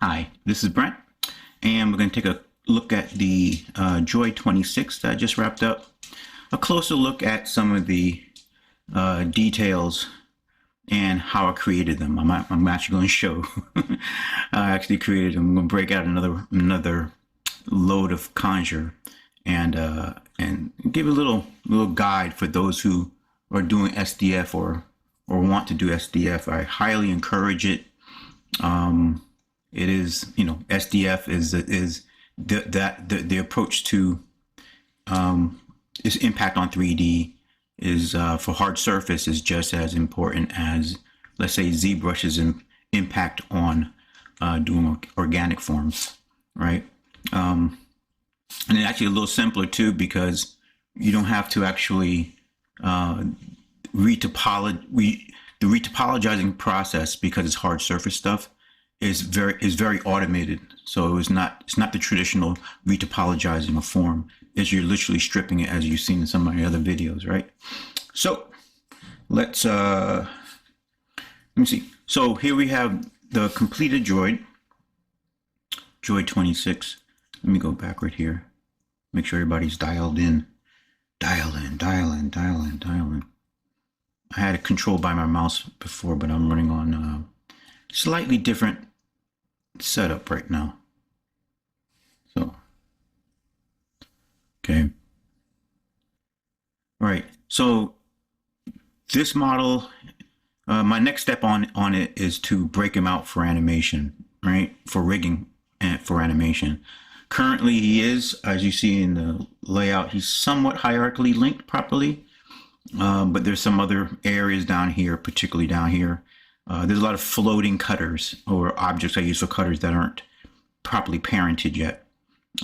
Hi, this is Brent, and we're going to take a look at the Droid-26 that I just wrapped up. A closer look at some of the details and how I created them. I'm actually going to show I actually created them. I'm going to break out another load of conjure and give a little guide for those who are doing SDF or want to do SDF. I highly encourage it. It is, SDF is the approach to its impact on 3D is for hard surface is just as important as, let's say, ZBrush's impact on doing organic forms, right? And it's actually a little simpler too, because you don't have to actually the retopologizing process, because it's hard surface stuff, is very automated. So it's not the traditional retopologizing a form. It's you're literally stripping it, as you've seen in some of my other videos, right? So let me see. So here we have the completed Droid-26. Let me go back right here. Make sure everybody's dialed in. Dial in. I had it controlled by my mouse before, but I'm running on slightly different setup right now. So, okay. All right. So this model, my next step on it is to break him out for animation, right? For rigging and for animation. Currently, he is, as you see in the layout, he's somewhat hierarchically linked properly. But there's some other areas down here, particularly down here. There's a lot of floating cutters or objects I use for cutters that aren't properly parented yet.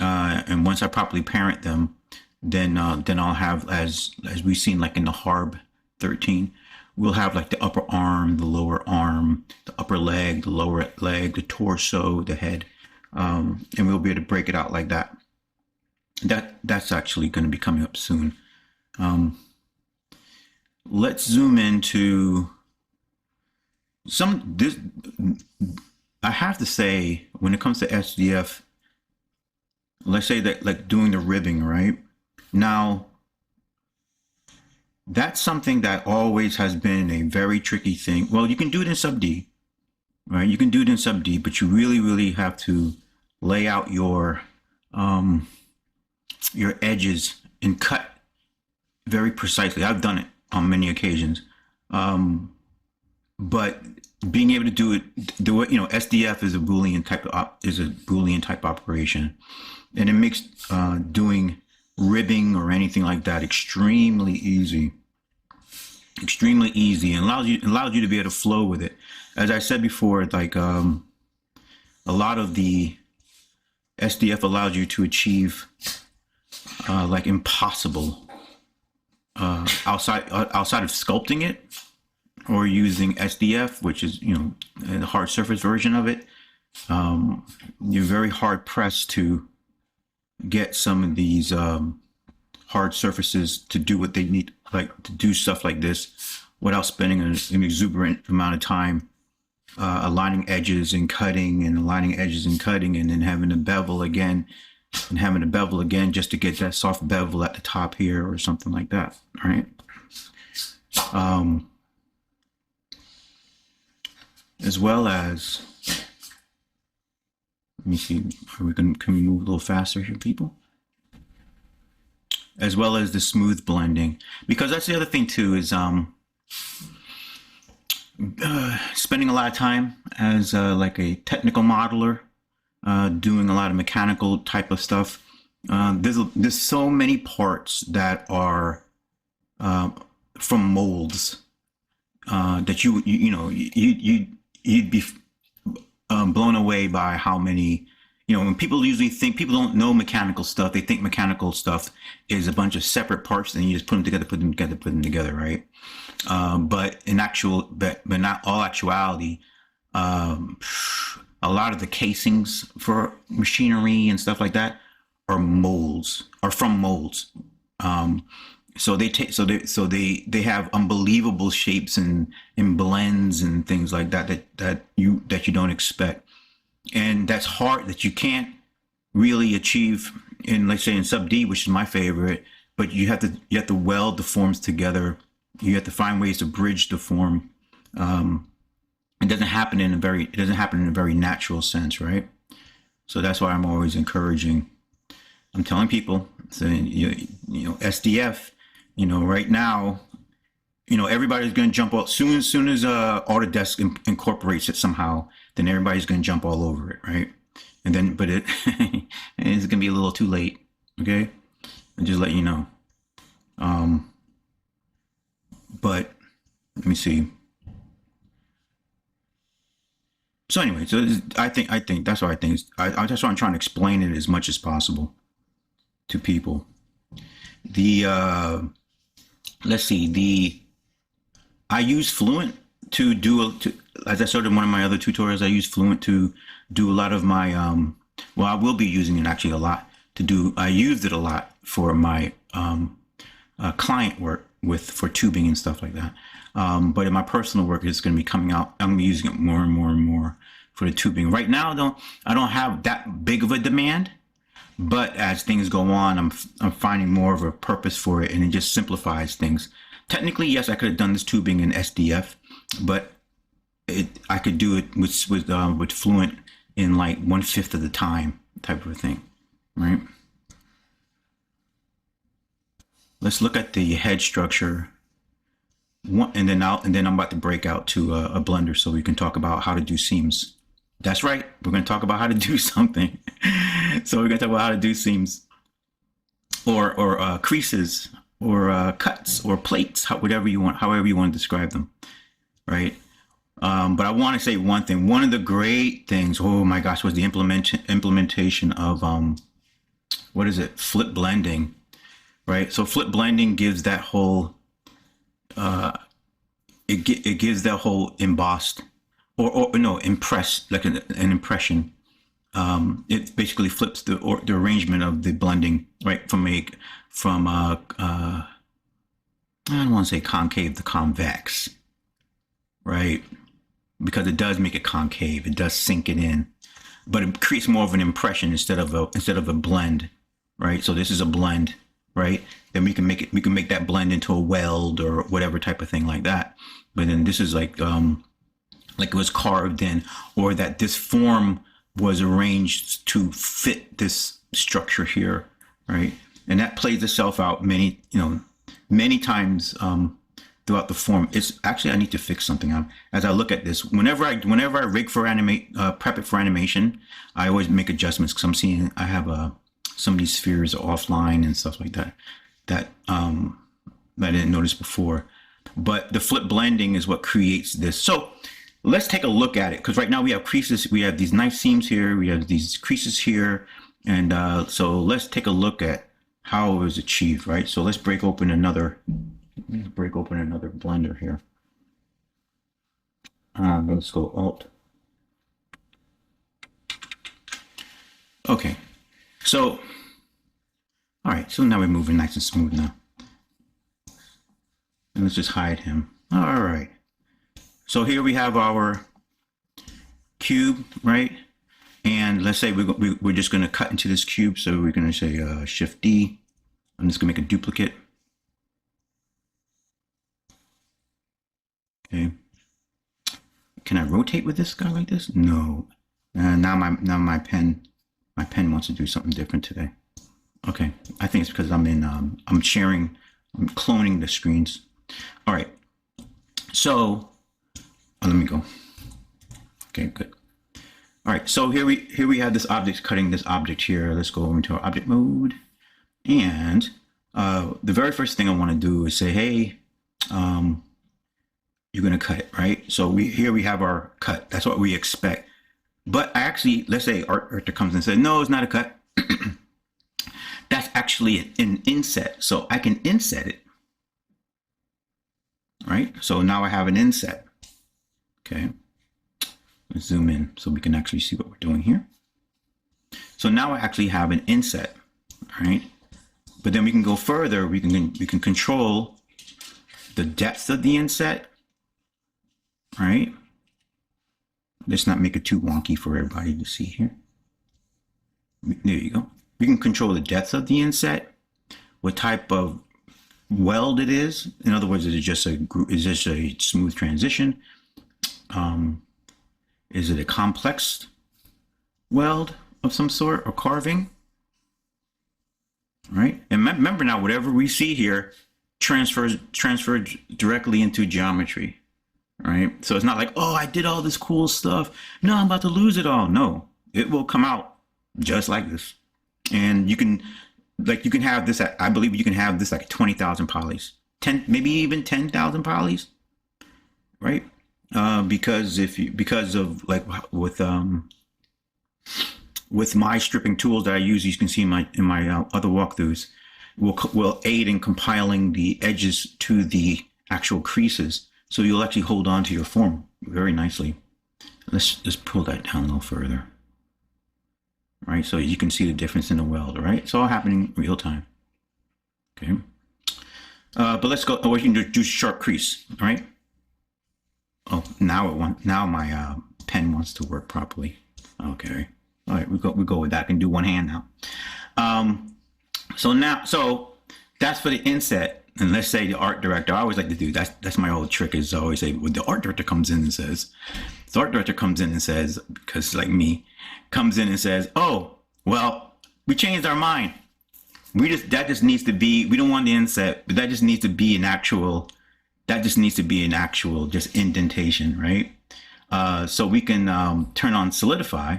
And once I properly parent them, then I'll have, as we've seen like in the Harb 13, we'll have like the upper arm, the lower arm, the upper leg, the lower leg, the torso, the head, and we'll be able to break it out like that. That's actually going to be coming up soon. Let's zoom into this. I have to say, when it comes to SDF, let's say that like doing the ribbing, right? Now, that's something that always has been a very tricky thing. Well, you can do it in sub D, right? You can do it in sub D, but you really have to lay out your edges and cut very precisely. I've done it on many occasions, but being able to do it, SDF is a Boolean type operation, and it makes doing ribbing or anything like that extremely easy, and allows you to be able to flow with it. As I said before, like a lot of the SDF allows you to achieve like impossible. Outside of sculpting it or using SDF, which is the hard surface version of it, you're very hard pressed to get some of these hard surfaces to do what they need, like to do stuff like this without spending an exuberant amount of time aligning edges and cutting and aligning edges and cutting, and then having to bevel again. And having a bevel again just to get that soft bevel at the top here or something like that, right? As well as, let me see, can we move a little faster here, people? As well as the smooth blending, because that's the other thing too, is spending a lot of time as like a technical modeler, doing a lot of mechanical type of stuff. There's so many parts that are from molds that you'd be blown away by how many. When people usually think, people don't know mechanical stuff, they think mechanical stuff is a bunch of separate parts and you just put them together, right? But not all actuality. A lot of the casings for machinery and stuff like that are from molds. So they have unbelievable shapes and blends and things like that you don't expect. And that's hard, that you can't really achieve in, let's say, in sub D, which is my favorite. But you have to weld the forms together. You have to find ways to bridge the form. It doesn't happen in a very natural sense, right? So that's why I'm always encouraging. I'm telling people, saying, SDF, right now, everybody's going to jump out soon as Autodesk incorporates it somehow. Then everybody's going to jump all over it, right? And then, but it's going to be a little too late. Okay, I'll just let you know. But let me see. So anyway, I think that's what I think. That's why I'm trying to explain it as much as possible to people. Let's see, I use Fluent to do, as I showed in one of my other tutorials, I use Fluent to do a lot of my, well, I will be using it actually a lot I used it a lot for my client work for tubing and stuff like that. But in my personal work, it's going to be coming out. I'm using it more and more and more for the tubing. Right now, I don't have that big of a demand, but as things go on, I'm finding more of a purpose for it, and it just simplifies things. Technically, yes, I could have done this tubing in SDF, but I could do it with Fluent in like 1/5 of the time, type of a thing, right? Let's look at the head structure. And then I'm about to break out to a Blender so we can talk about how to do seams. That's right, we're going to talk about how to do something. So we're going to talk about how to do seams, or creases, or cuts, or plates, however you want to describe them, right? But I want to say one thing. One of the great things, oh my gosh, was the implementation of what is it? Flip blending, right? So flip blending gives that whole it gives that whole embossed or no, impressed, like an impression. It basically flips the arrangement of the blending, right, from I don't want to say concave to convex, right? Because it does make it concave, it does sink it in, but it creates more of an impression instead of a blend, right? So this is a blend, right? Then we can make that blend into a weld or whatever type of thing like that. But then this is like it was carved in, or that this form was arranged to fit this structure here, right? And that plays itself out many times throughout the form. It's actually, I need to fix something out. As I look at this, whenever I rig for prep it for animation, I always make adjustments, because I'm seeing I have some of these spheres are offline and stuff like that that I didn't notice before. But the flip blending is what creates this. So let's take a look at it, because right now we have creases. We have these nice seams here. We have these creases here. And so let's take a look at how it was achieved, right? So let's break open another Blender here. Let's go Alt. Okay. So, all right. So now we're moving nice and smooth now. And let's just hide him. All right. So here we have our cube, right? And let's say we're just going to cut into this cube. So we're going to say Shift D. I'm just going to make a duplicate. Okay. Can I rotate with this guy like this? No. Now my pen wants to do something different today. Okay. I think it's because I'm cloning the screens. All right. So let me go. Okay, good. All right, so here we have this object, cutting this object here. Let's go over into our object mode. And the very first thing I want to do is say, hey, you're going to cut it, right? So here we have our cut. That's what we expect. But actually, let's say Arthur comes and says, no, it's not a cut. That's actually an inset. So I can inset it, right? So now I have an inset. Okay. Let's zoom in so we can actually see what we're doing here. So now I actually have an inset, right? But then we can go further. We can control the depth of the inset, right? Let's not make it too wonky for everybody to see here. There you go. We can control the depth of the inset, what type of weld it is. In other words, is it just a smooth transition? Is it a complex weld of some sort or carving? Right? And remember now, whatever we see here transfers directly into geometry. Right? So it's not like, oh, I did all this cool stuff. No, I'm about to lose it all. No, it will come out just like this. And you can have this at, I believe you can have this like 20,000 polys, 10, maybe even 10,000 polys, right? Because of like with my stripping tools that I use, you can see in my other walkthroughs, will aid in compiling the edges to the actual creases. So you'll actually hold on to your form very nicely. Let's just pull that down a little further. Right, so you can see the difference in the weld, right? It's all happening real time. Okay. But let's go, we can do sharp crease, all right? Oh, now my pen wants to work properly. Okay. All right, we go with that. I can do one hand now. So that's for the inset. And let's say the art director, I always like to do that's my old trick, is I always say when the art director comes in and says, because like me, comes in and says, oh, well, we changed our mind. That just needs to be, we don't want the inset, but that just needs to be an actual just indentation, right? So we can turn on solidify,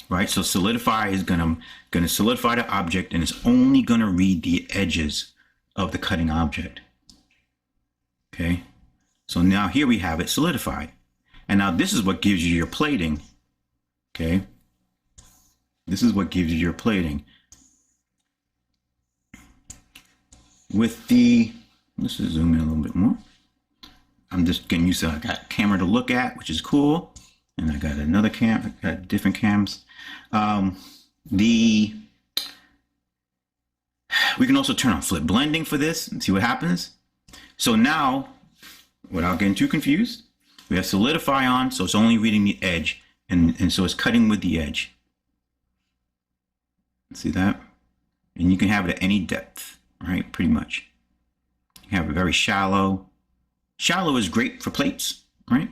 right? So solidify is gonna solidify the object, and it's only gonna read the edges of the cutting object. Okay, so now here we have it solidified, and now this is what gives you your plating. Okay, this is what gives you your plating. With the, let's just zoom in a little bit more. I'm just getting used to, I got a camera to look at, which is cool, and I got another cam, I got different cams. We can also turn on flip blending for this and see what happens. So now, without getting too confused, we have solidify on, so it's only reading the edge, and so it's cutting with the edge. See that? And you can have it at any depth, right? Pretty much. You can have it very shallow. Shallow is great for plates, right?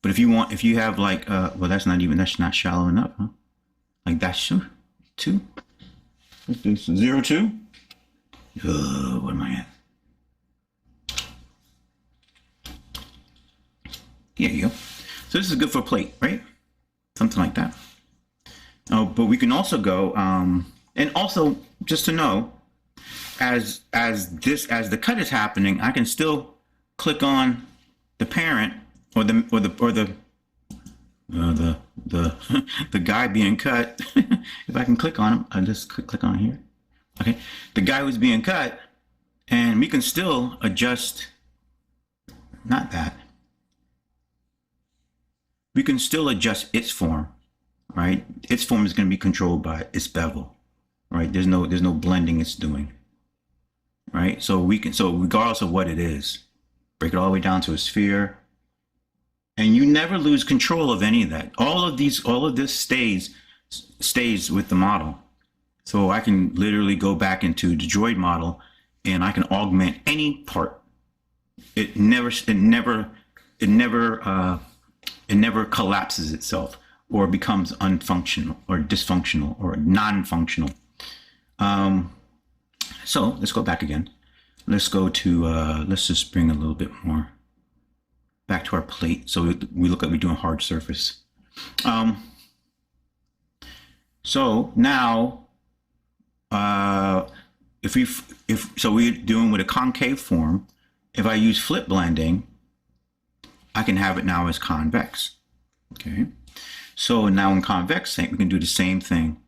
But if you have like, well, that's not shallow enough, huh? Like that's 2. Let's do 0.2. What am I at? Here you go. So this is good for a plate, right? Something like that. Oh, but we can also go, and also just to know, as the cut is happening, I can still click on the parent or the guy being cut. If I can click on him, I'll just click on here. Okay, the guy who's being cut, and we can still adjust. Not that. We can still adjust its form, right? Its form is going to be controlled by its bevel, right? There's no blending it's doing, right? So regardless of what it is, break it all the way down to a sphere. And you never lose control of any of that. All of this stays with the model. So I can literally go back into the droid model and I can augment any part. It never collapses itself or becomes unfunctional or dysfunctional or non-functional. So let's go back again. Let's go to, let's just bring a little bit more back to our plate. So we look like we're doing hard surface. So now, so we're doing with a concave form, if I use flip blending, I can have it now as convex. Okay. So now in convex, we can do the same thing.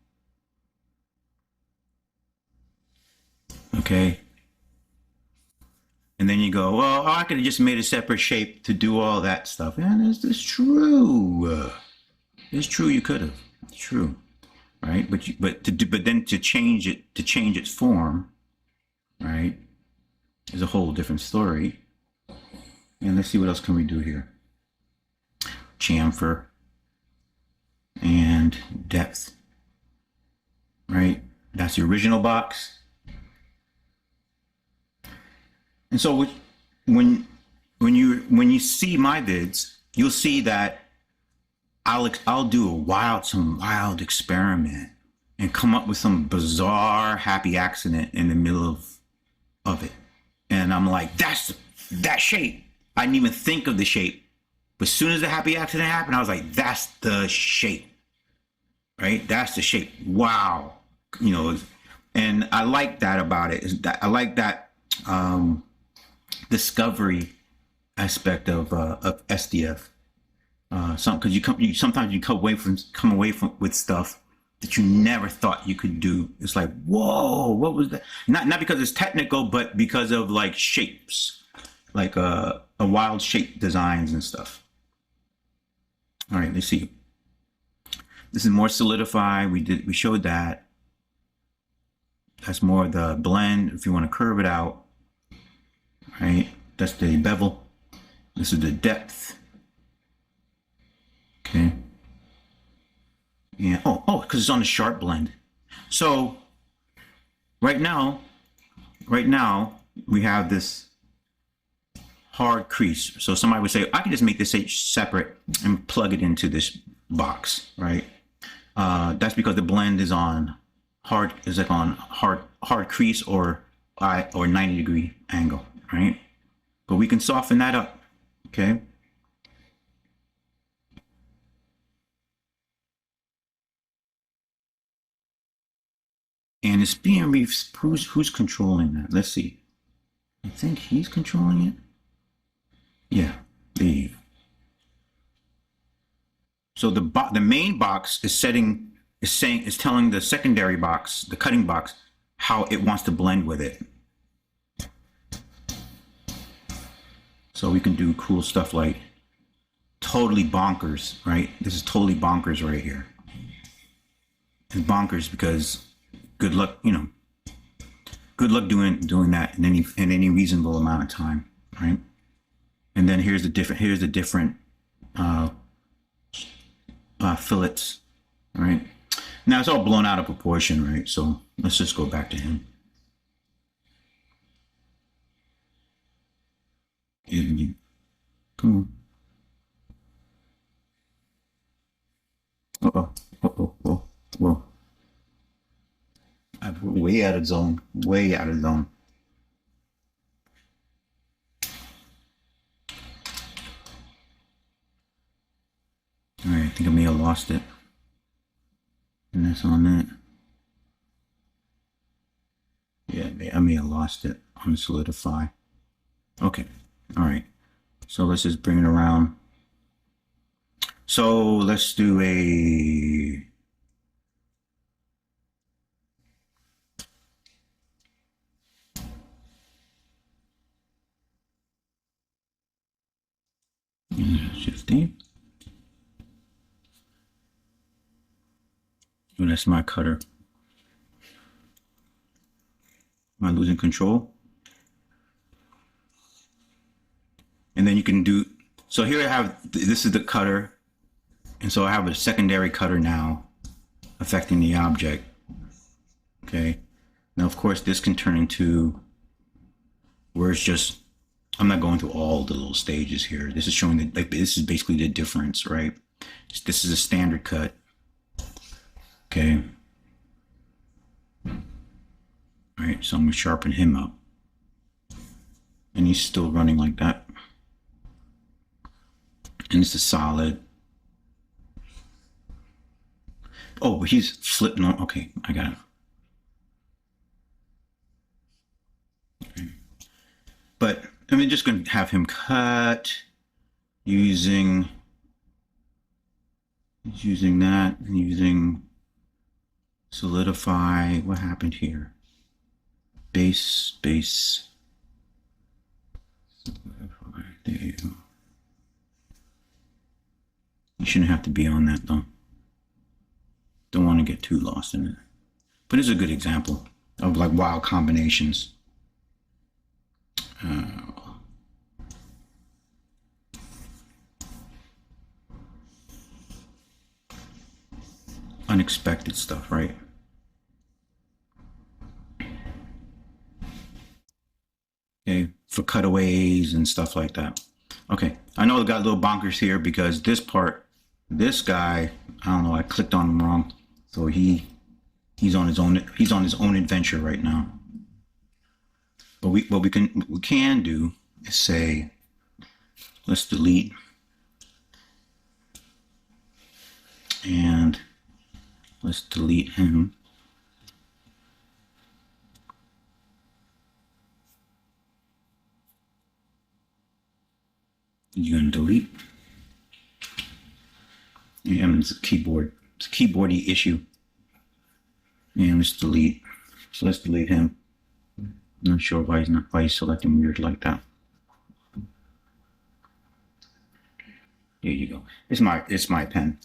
Okay. And then you go, well, I could have just made a separate shape to do all that stuff. And it's true. It's true. You could have. It's true, right? But then to change its form, right, is a whole different story. And let's see what else can we do here. chamfer, and depth, right? That's the original box. And so when you see my vids, you'll see that I'll do some wild experiment and come up with some bizarre happy accident in the middle of it. And I'm like, that's that shape. I didn't even think of the shape. But as soon as the happy accident happened, I was like, that's the shape. Right? That's the shape. Wow. You know, and I like that about it. Is that I like that discovery aspect of SDF. Because sometimes you come away from with stuff that you never thought you could do. It's like, whoa, what was that? Not because it's technical, but because of like shapes, like a wild shape designs and stuff. All right, let's see. This is more solidify. We showed that. That's more of the blend. If you want to curve it out, right? That's the bevel. This is the depth. Okay. Yeah. Oh, because it's on the sharp blend. So right now we have this hard crease. So somebody would say, I can just make this separate and plug it into this box, right? That's because the blend is on hard crease or 90-degree angle, right? But we can soften that up, okay? And it's being who's controlling that? Let's see. I think he's controlling it. Yeah, there you go. So the main box is telling the secondary box, the cutting box, how it wants to blend with it. So we can do cool stuff like totally bonkers, right? This is totally bonkers right here. It's bonkers because good luck, you know. Good luck doing that in any reasonable amount of time, right? And then here's the different fillets, right? Now it's all blown out of proportion, right? So let's just go back to him. Come on. Whoa. I'm way out of zone. Way out of zone. All right, I think I may have lost it. And that's on that. Yeah, I may have lost it on solidify. Okay, all right. So let's just bring it around. So let's do a... Shifting. Oh, that's my cutter. Am I losing control? And then you can do, so here I have, this is the cutter. And so I have a secondary cutter now affecting the object. Okay. Now, of course, this can turn into where it's just, I'm not going through all the little stages here. This is showing that, like, this is basically the difference, right? This is a standard cut. Okay. All right, so I'm gonna sharpen him up. And he's still running like that. And this is solid. Oh, but he's flipping on. Okay, I got it. Okay. But I'm just going to have him cut using that and using solidify. What happened here? Base. Solidify. There you go. You shouldn't have to be on that though. Don't want to get too lost in it. But it's a good example of like wild combinations. unexpected stuff, right? Okay, for cutaways and stuff like that. Okay, I know it got a little bonkers here because this part, this guy, I don't know, I clicked on him wrong. So he's on his own adventure right now. But what we can do is say, let's delete, and let's delete him. You're gonna delete. And it's a keyboardy issue. And let's delete. So let's delete him. I'm not sure why he's selecting weird like that. There you go. It's my pen.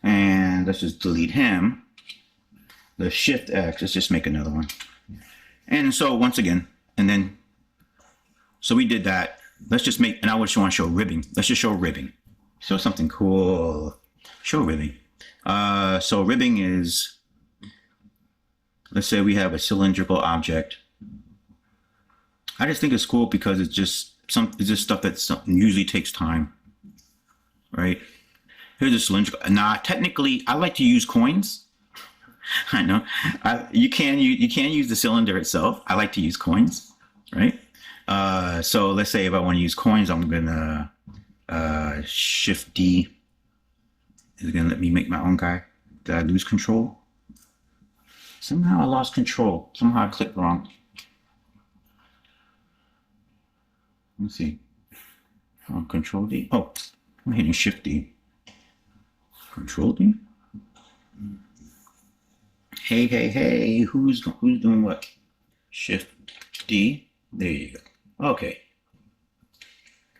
And let's just delete him. The Shift X. Let's just make another one. And so once again, and then so we did that. Let's just make, and I just want to show ribbing. Let's just show ribbing. Show something cool. Show ribbing. So ribbing is, let's say we have a cylindrical object. I just think it's cool because it's just stuff that usually takes time, right? Here's a cylindrical. Now, technically, I like to use coins. I know you can use the cylinder itself. I like to use coins, right? So let's say if I want to use coins, I'm gonna Shift D. Is it gonna let me make my own guy? Did I lose control? Somehow I lost control. Somehow I clicked wrong. Let's see. Oh, Control D. Oh, I'm hitting Shift D. Control D. Hey, who's doing what? Shift D. There you go. Okay.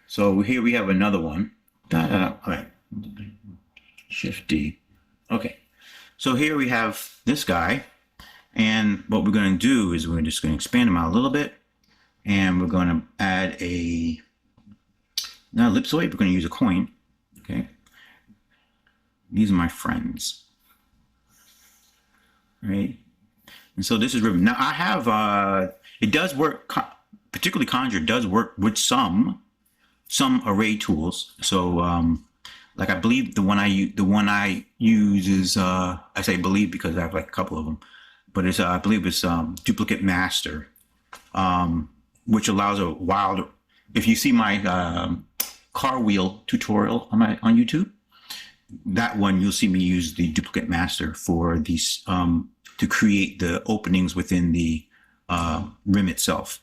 So here we have another one. All right. Shift D. Okay. So here we have this guy. And what we're going to do is we're just going to expand him out a little bit. And we're going to add a, not ellipsoid, we're going to use a coin. Okay. These are my friends. Right. And so this is ribbon. Now I have, it does work, particularly Conjure does work with some array tools. So, like I believe the one I use is, I say believe because I have like a couple of them, but it's, I believe it's, duplicate master, which allows a wild, if you see my, car wheel tutorial on YouTube, that one you'll see me use the duplicate master for these, to create the openings within the, rim itself,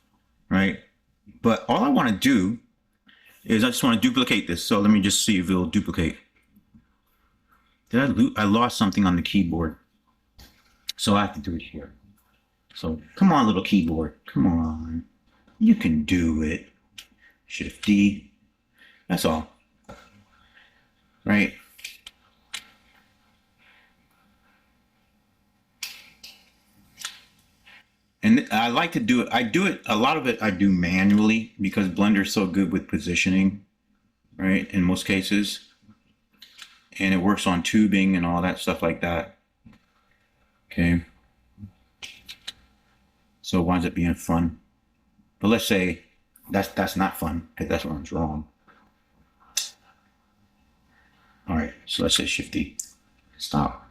right? But all I want to do is I just want to duplicate this. So let me just see if it'll duplicate. I lost something on the keyboard. So I have to do it here. So come on, little keyboard. Come on. You can do it. Shift D. That's all. Right? And I like to do it. A lot of it I do manually because Blender's so good with positioning, right? In most cases. And it works on tubing and all that stuff like that. Okay. So it winds up being fun. But let's say that's not fun because that's where it's wrong. All right. So let's say Shift D. Stop.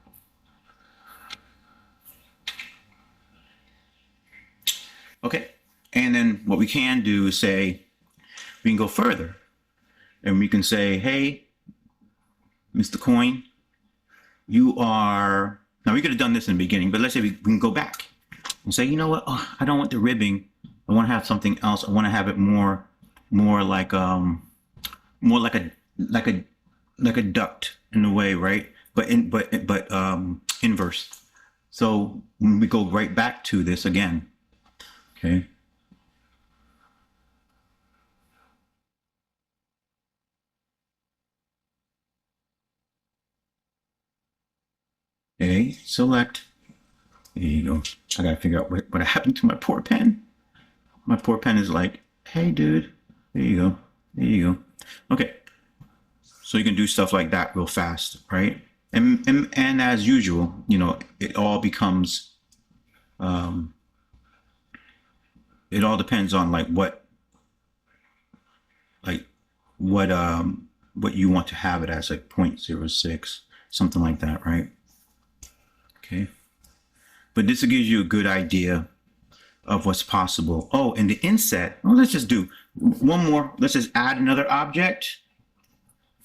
Okay, and then what we can do is say, we can go further. And we can say, hey, Mr. Coin, you are, now we could have done this in the beginning, but let's say we can go back and say, you know what, oh, I don't want the ribbing. I want to have something else. I want to have it more like a duct in a way, right? But inverse. So when we go right back to this again, okay. Okay, select. There you go. I gotta figure out what happened to my poor pen. My poor pen is like, hey, dude. There you go. There you go. Okay. So you can do stuff like that real fast, right? And as usual, you know, it all becomes, it all depends on like like what what you want to have it as, like 0.06, something like that, right? Okay. But this gives you a good idea of what's possible. Oh, and the inset, well, let's just do one more. Let's just add another object,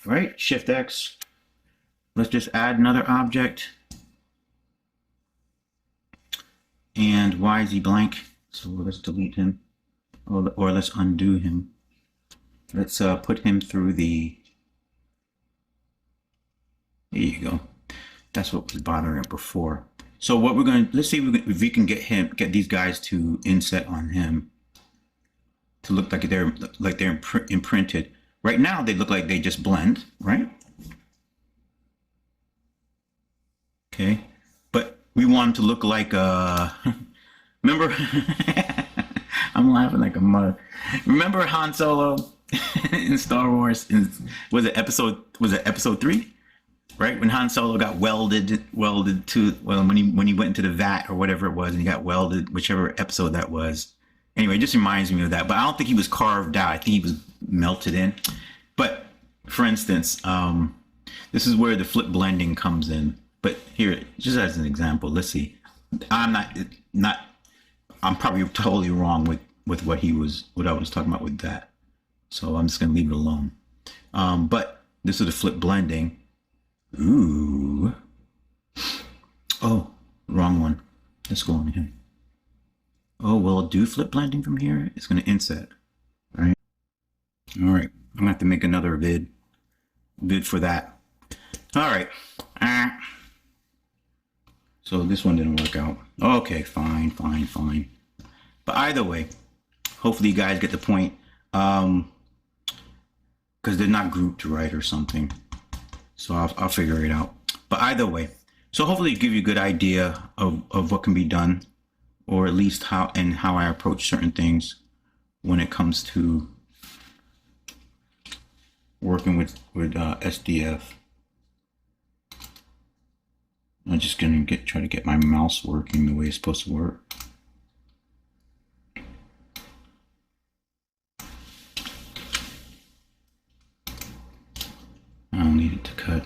right? Shift X. Let's just add another object. And why is he blank? So let's delete him, or let's undo him. Let's put him through the, there you go. That's what was bothering it before. So what we're going to, let's see if we can get these guys to inset on him to look like they're imprinted. Right now they look like they just blend, right? Okay, but we want them to look like remember I'm laughing like a mug. Remember Han Solo in Star Wars? Was it episode 3? Right, when Han Solo got welded to, well, when he went into the vat or whatever it was, and he got welded, whichever episode that was. Anyway, it just reminds me of that. But I don't think he was carved out. I think he was melted in. But for instance, this is where the flip blending comes in. But here, just as an example, let's see. I'm probably totally wrong with what I was talking about with that. So I'm just gonna leave it alone. But this is the flip blending. Ooh. Oh, wrong one. Let's go on here. Oh, well, do flip blending from here. It's going to inset. Right. All right. I'm going to have to make another vid for that. All right. So this one didn't work out. Okay, fine. But either way, hopefully you guys get the point. Because they're not grouped right or something. So I'll figure it out. But either way, so hopefully it give you a good idea of what can be done, or at least how I approach certain things when it comes to working with SDF. I'm just gonna try to get my mouse working the way it's supposed to work. I don't need it to cut.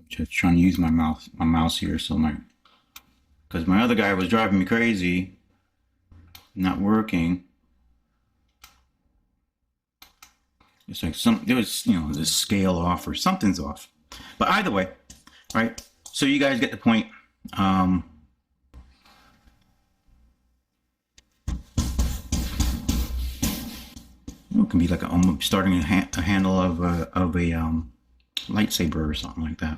Just trying to use my mouse here, so because my other guy was driving me crazy, not working. It's like there was, you know, this scale off or something's off. But either way, right? So you guys get the point. It can be like starting a handle of a lightsaber or something like that.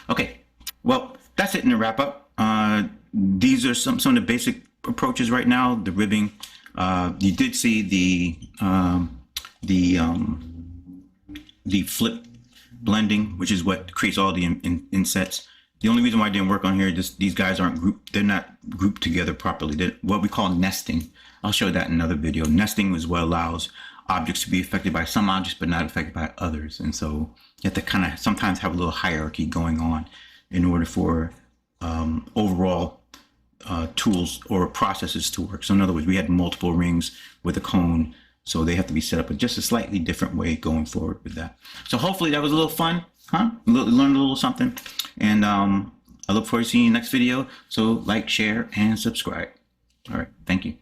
Okay, well, that's it in the wrap up. These are some of the basic approaches right now. The ribbing. You did see the flip blending, which is what creates all the insets. The only reason why I didn't work on here is these guys aren't grouped. They're not grouped together properly. They're what we call nesting. I'll show that in another video. Nesting is what allows objects to be affected by some objects but not affected by others. And so you have to kind of sometimes have a little hierarchy going on in order for overall tools or processes to work. So in other words, we had multiple rings with a cone, so they have to be set up in just a slightly different way going forward with that. So hopefully that was a little fun, huh? Learned a little something. And I look forward to seeing you next video. So like, share, and subscribe. All right, thank you.